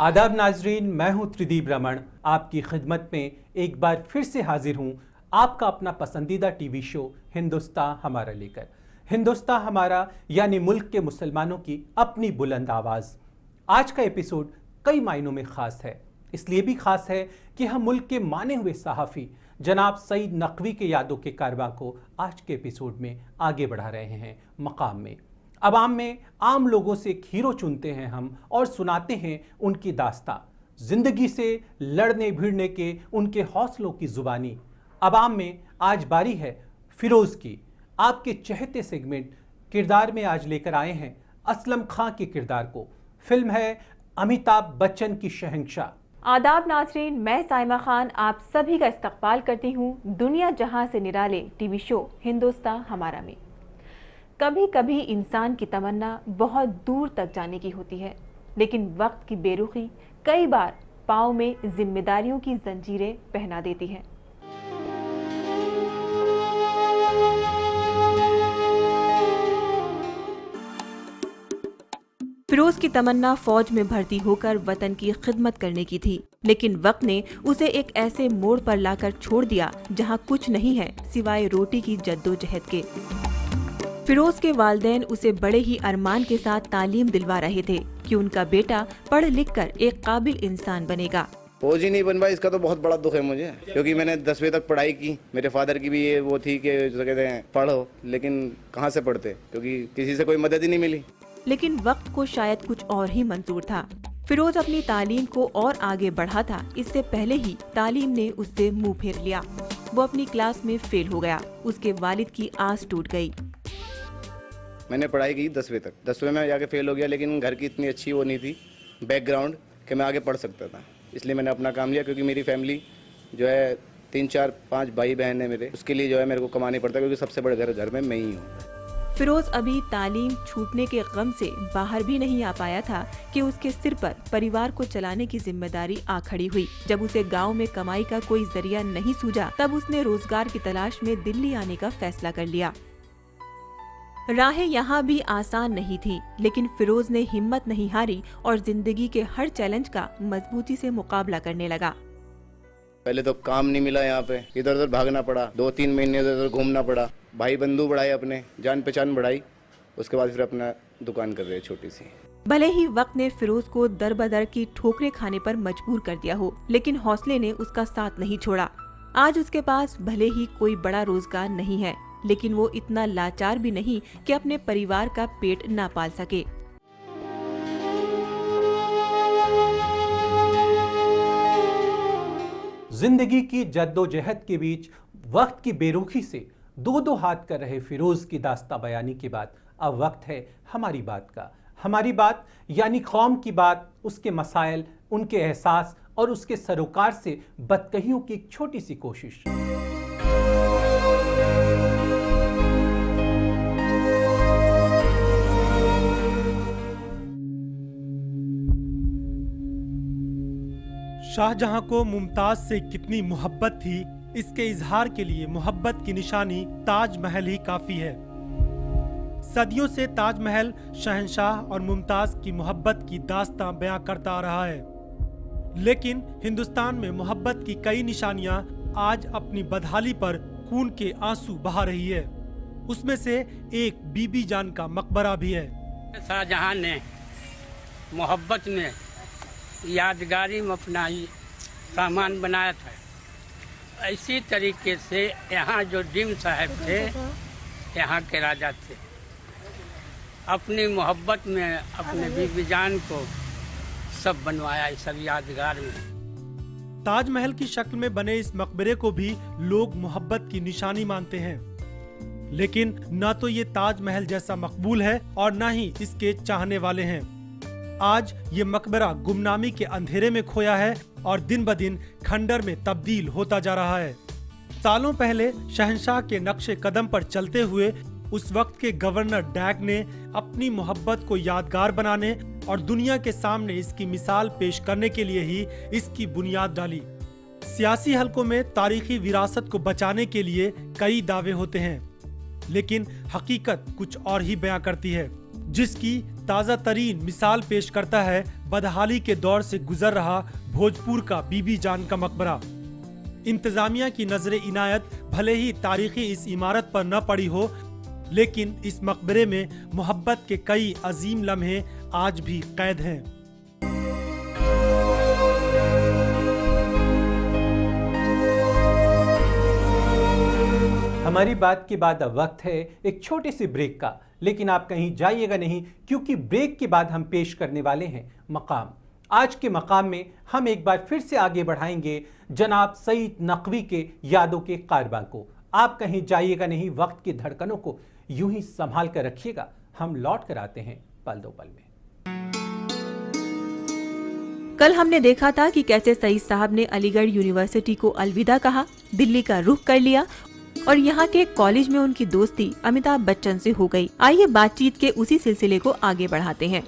आदाब नाजरीन, मैं हूं त्रिदीप रमन। आपकी खिदमत में एक बार फिर से हाजिर हूं आपका अपना पसंदीदा टीवी शो हिंदुस्तान हमारा लेकर। हिंदुस्तान हमारा यानी मुल्क के मुसलमानों की अपनी बुलंद आवाज़। आज का एपिसोड कई मायनों में ख़ास है। इसलिए भी ख़ास है कि हम मुल्क के माने हुए सहाफ़ी जनाब सईद नकवी के यादों के कारवां को आज के एपिसोड में आगे बढ़ा रहे हैं मकाम में। अवाम में आम लोगों से एक हीरो चुनते हैं हम और सुनाते हैं उनकी दास्तां, जिंदगी से लड़ने भिड़ने के उनके हौसलों की जुबानी। अवाम में आज बारी है फिरोज की। आपके चहेते सेगमेंट किरदार में आज लेकर आए हैं असलम खां के किरदार को। फिल्म है अमिताभ बच्चन की शहंशाह। आदाब नाजरीन, मैं साइमा खान आप सभी का इस्तकबाल करती हूँ दुनिया जहां से निराले टीवी शो हिंदुस्तान हमारा में। कभी कभी इंसान की तमन्ना बहुत दूर तक जाने की होती है, लेकिन वक्त की बेरुखी कई बार पाँव में जिम्मेदारियों की जंजीरें पहना देती है। फिरोज की तमन्ना फौज में भर्ती होकर वतन की खिदमत करने की थी, लेकिन वक्त ने उसे एक ऐसे मोड़ पर लाकर छोड़ दिया जहां कुछ नहीं है सिवाय रोटी की जद्दोजहद के। फिरोज के वालिदैन उसे बड़े ही अरमान के साथ तालीम दिलवा रहे थे कि उनका बेटा पढ़ लिख कर एक काबिल इंसान बनेगा। फौज ही नहीं बन पाया, इसका तो बहुत बड़ा दुख है मुझे, क्योंकि मैंने 10वीं तक पढ़ाई की। मेरे फादर की भी ये वो थी कि जो कहते हैं पढ़ो, लेकिन कहाँ से पढ़ते, क्योंकि किसी से कोई मदद ही नहीं मिली। लेकिन वक्त को शायद कुछ और ही मंजूर था। फिरोज अपनी तालीम को और आगे बढ़ा था, इससे पहले ही तालीम ने उससे मुंह फेर लिया। वो अपनी क्लास में फेल हो गया। उसके वालिद की आस टूट गई। मैंने पढ़ाई की 10वीं तक, 10वीं में जाके फेल हो गया, लेकिन घर की इतनी अच्छी वो नहीं थी बैकग्राउंड कि मैं आगे पढ़ सकता था। इसलिए मैंने अपना काम लिया, क्योंकि मेरी फैमिली जो है 3, 4, 5 भाई बहन है मेरे, उसके लिए जो है मेरे को कमानी पड़ता है, क्योंकि सबसे बड़े घर में मैं ही हूँ। फिरोज अभी तालीम छूटने के गम से बाहर भी नहीं आ पाया था कि उसके सिर पर परिवार को चलाने की जिम्मेदारी आ खड़ी हुई। जब उसे गांव में कमाई का कोई जरिया नहीं सूझा, तब उसने रोजगार की तलाश में दिल्ली आने का फैसला कर लिया। राहें यहाँ भी आसान नहीं थी, लेकिन फिरोज ने हिम्मत नहीं हारी और जिंदगी के हर चैलेंज का मजबूती से मुकाबला करने लगा। पहले तो काम नहीं मिला, यहाँ पे इधर उधर भागना पड़ा, 2-3 महीने इधर उधर घूमना पड़ा। भाई बंधु बढ़ाए, अपने जान पहचान बढ़ाई, उसके बाद फिर अपना दुकान कर रहे छोटी सी। भले ही वक्त ने फिरोज को दर बदर की ठोकरें खाने पर मजबूर कर दिया हो, लेकिन हौसले ने उसका साथ नहीं छोड़ा। आज उसके पास भले ही कोई बड़ा रोजगार नहीं है, लेकिन वो इतना लाचार भी नहीं कि अपने परिवार का पेट ना पाल सके। जिंदगी की जद्दोजहद के बीच वक्त की बेरुखी से दो हाथ कर रहे फिरोज की दास्तां बयानी के बाद अब वक्त है हमारी बात का। हमारी बात यानी कौम की बात, उसके मसाइल, उनके एहसास और उसके सरोकार से बदकहियों की एक छोटी सी कोशिश। शाहजहां को मुमताज से कितनी मोहब्बत थी, इसके इजहार के लिए मोहब्बत की निशानी ताजमहल ही काफी है। सदियों से ताजमहल शहंशाह और मुमताज की मोहब्बत की दास्तां बयां करता आ रहा है, लेकिन हिंदुस्तान में मोहब्बत की कई निशानियां आज अपनी बदहाली पर खून के आंसू बहा रही है। उसमें से एक बीबी जान का मकबरा भी है। शाहजहां ने मोहब्बत में यादगारी में अपना ही सामान बनाया था। इसी तरीके से यहाँ जो डिम साहब थे, यहाँ के राजा थे, अपनी मोहब्बत में अपने बीबी जान को सब बनवाया, सब यादगार में। ताजमहल की शक्ल में बने इस मकबरे को भी लोग मोहब्बत की निशानी मानते हैं, लेकिन न तो ये ताजमहल जैसा मकबूल है और न ही इसके चाहने वाले हैं। आज ये मकबरा गुमनामी के अंधेरे में खोया है और दिन ब दिन खंडर में तब्दील होता जा रहा है। सालों पहले शहंशाह के नक्शे कदम पर चलते हुए उस वक्त के गवर्नर डैग ने अपनी मोहब्बत को यादगार बनाने और दुनिया के सामने इसकी मिसाल पेश करने के लिए ही इसकी बुनियाद डाली। सियासी हलकों में तारीखी विरासत को बचाने के लिए कई दावे होते हैं, लेकिन हकीकत कुछ और ही बयां करती है, जिसकी ताज़ा तरीन मिसाल पेश करता है बदहाली के दौर से गुजर रहा भोजपुर का बीबी जान का मकबरा। इंतजामिया की नजरे इनायत भले ही तारीखी इस इमारत पर न पड़ी हो, लेकिन इस मकबरे में मोहब्बत के कई अजीम लम्हे आज भी कैद हैं। हमारी बात के बाद अब वक्त है एक छोटे से ब्रेक का, लेकिन आप कहीं जाइएगा नहीं, क्योंकि ब्रेक के बाद हम पेश करने वाले हैं मकाम। आज के मकाम में हम एक बार फिर से आगे बढ़ाएंगे जनाब सईद नकवी के यादों के कारवां को। आप कहीं जाइएगा नहीं, वक्त की धड़कनों को यूं ही संभाल कर रखिएगा। हम लौट कर आते हैं पल दो पल में। कल हमने देखा था कि कैसे सईद साहब ने अलीगढ़ यूनिवर्सिटी को अलविदा कहा, दिल्ली का रुख कर लिया और यहाँ के कॉलेज में उनकी दोस्ती अमिताभ बच्चन से हो गई। आइए बातचीत के उसी सिलसिले को आगे बढ़ाते हैं।